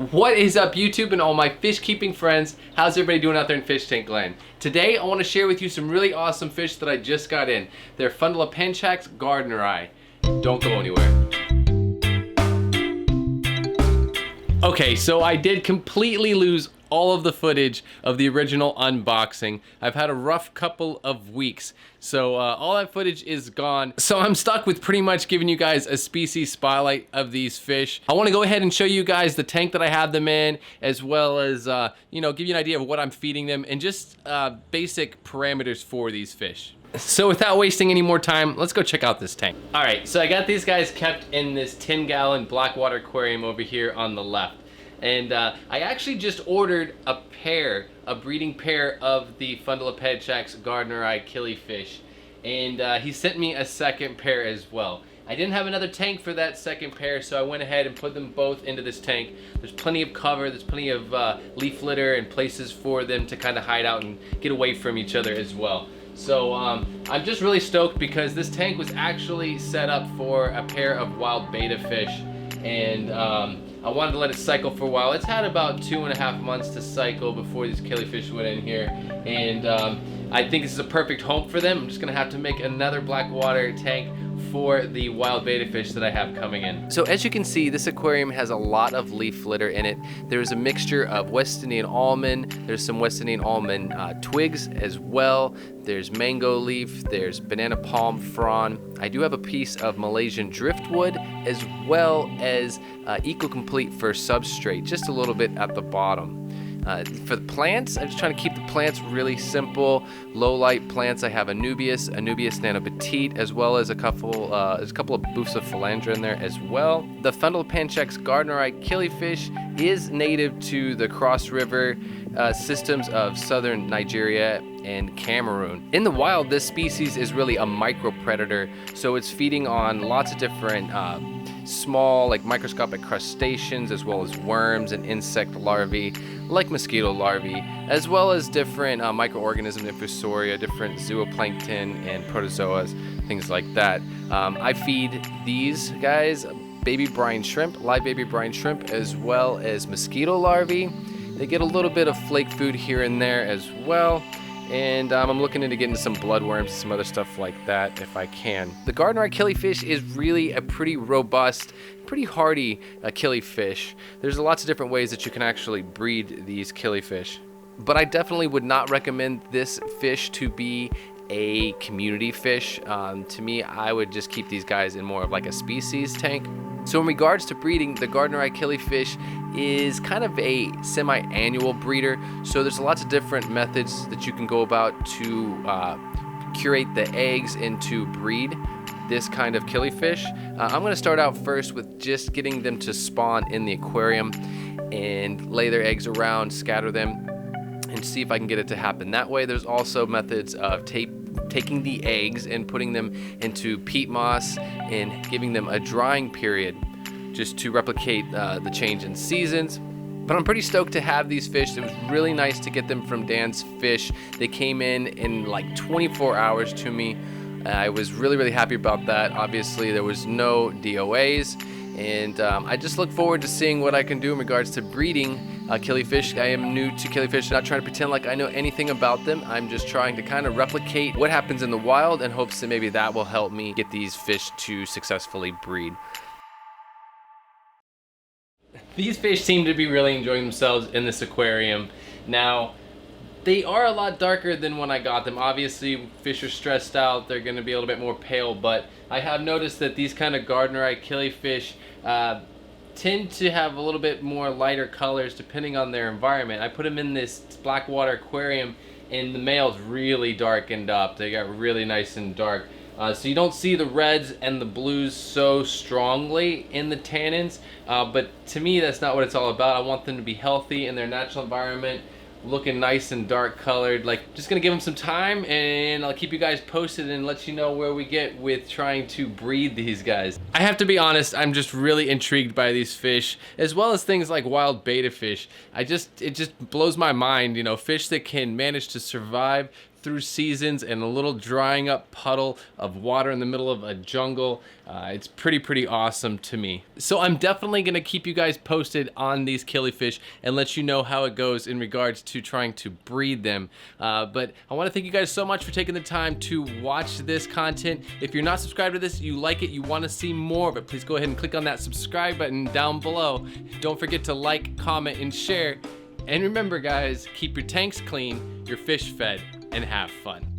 What is up, YouTube and all my fish keeping friends? How's everybody doing out there in Fish Tank Land? Today I want to share with you some really awesome fish that I just got in. They're Fundulopanchax Gardneri. Don't go anywhere. Okay, so I did completely lose all of the footage of the original unboxing. I've had a rough couple of weeks, so all that footage is gone. So I'm stuck with pretty much giving you guys a species spotlight of these fish. I want to go ahead and show you guys the tank that I have them in, as well as give you an idea of what I'm feeding them and just basic parameters for these fish. So without wasting any more time, let's go check out this tank. All right, so I got these guys kept in this 10-gallon Blackwater aquarium over here on the left. And I actually just ordered a breeding pair of the Fundulopanchax Gardneri Killifish. And he sent me a second pair as well. I didn't have another tank for that second pair, so I went ahead and put them both into this tank. There's plenty of cover, there's plenty of leaf litter and places for them to kind of hide out and get away from each other as well. So I'm just really stoked because this tank was actually set up for a pair of wild betta fish, and I wanted to let it cycle for a while. It's had about 2.5 months to cycle before these killifish went in here, and I think this is a perfect home for them. I'm just gonna have to make another Blackwater tank for the wild betta fish that I have coming in. So as you can see, this aquarium has a lot of leaf litter in it. There's a mixture of West Indian almond, there's some West Indian almond twigs as well, there's mango leaf, there's banana palm frond. I do have a piece of Malaysian driftwood, as well as Eco-Complete for substrate, just a little bit at the bottom. For the plants, I'm just trying to keep the plants really simple. Low light plants, I have Anubias Nano Petite, as well as there's a couple of Bucephalandra in there as well. The Fundulopanchax Gardneri Killifish is native to the Cross River systems of southern Nigeria and Cameroon. In the wild, this species is really a micro predator, so it's feeding on lots of different small, like microscopic crustaceans, as well as worms and insect larvae, like mosquito larvae, as well as different microorganisms, infusoria, different zooplankton and protozoas, things like that. I feed these guys baby brine shrimp, live baby brine shrimp, as well as mosquito larvae. They get a little bit of flake food here and there as well. And I'm looking into getting some bloodworms and some other stuff like that if I can. The Gardneri Killifish is really a pretty robust, pretty hardy killifish. There's lots of different ways that you can actually breed these killifish. But I definitely would not recommend this fish to be a community fish. To me, I would just keep these guys in more of like a species tank. So in regards to breeding, the Gardneri Killifish is kind of a semi-annual breeder. So there's lots of different methods that you can go about to curate the eggs and to breed this kind of killifish. I'm going to start out first with just getting them to spawn in the aquarium and lay their eggs around, scatter them, and see if I can get it to happen that way. There's also methods of taking the eggs and putting them into peat moss and giving them a drying period just to replicate the change in seasons. But I'm pretty stoked to have these fish. It was really nice to get them from Dan's Fish. They came in like 24 hours to me. I was really happy about that. Obviously there was no DOAs, and I just look forward to seeing what I can do in regards to breeding killifish. I am new to killifish, not trying to pretend like I know anything about them. I'm just trying to kind of replicate what happens in the wild in hopes that maybe that will help me get these fish to successfully breed. These fish seem to be really enjoying themselves in this aquarium. Now, they are a lot darker than when I got them. Obviously, fish are stressed out, they're going to be a little bit more pale, but I have noticed that these kind of Gardneri killifish tend to have a little bit more lighter colors depending on their environment. I put them in this Blackwater aquarium, and the males really darkened up. They got really nice and dark. So you don't see the reds and the blues so strongly in the tannins, but to me that's not what it's all about. I want them to be healthy in their natural environment, looking nice and dark colored. Like, just gonna give them some time, and I'll keep you guys posted and let you know where we get with trying to breed these guys. I have to be honest, I'm just really intrigued by these fish, as well as things like wild betta fish. It just blows my mind, you know, fish that can manage to survive through seasons and a little drying up puddle of water in the middle of a jungle. It's pretty awesome to me. So I'm definitely gonna keep you guys posted on these killifish and let you know how it goes in regards to trying to breed them. But I wanna thank you guys so much for taking the time to watch this content. If you're not subscribed to this, you like it, you wanna see more of it, please go ahead and click on that subscribe button down below. Don't forget to like, comment, and share. And remember guys, keep your tanks clean, your fish fed, and have fun.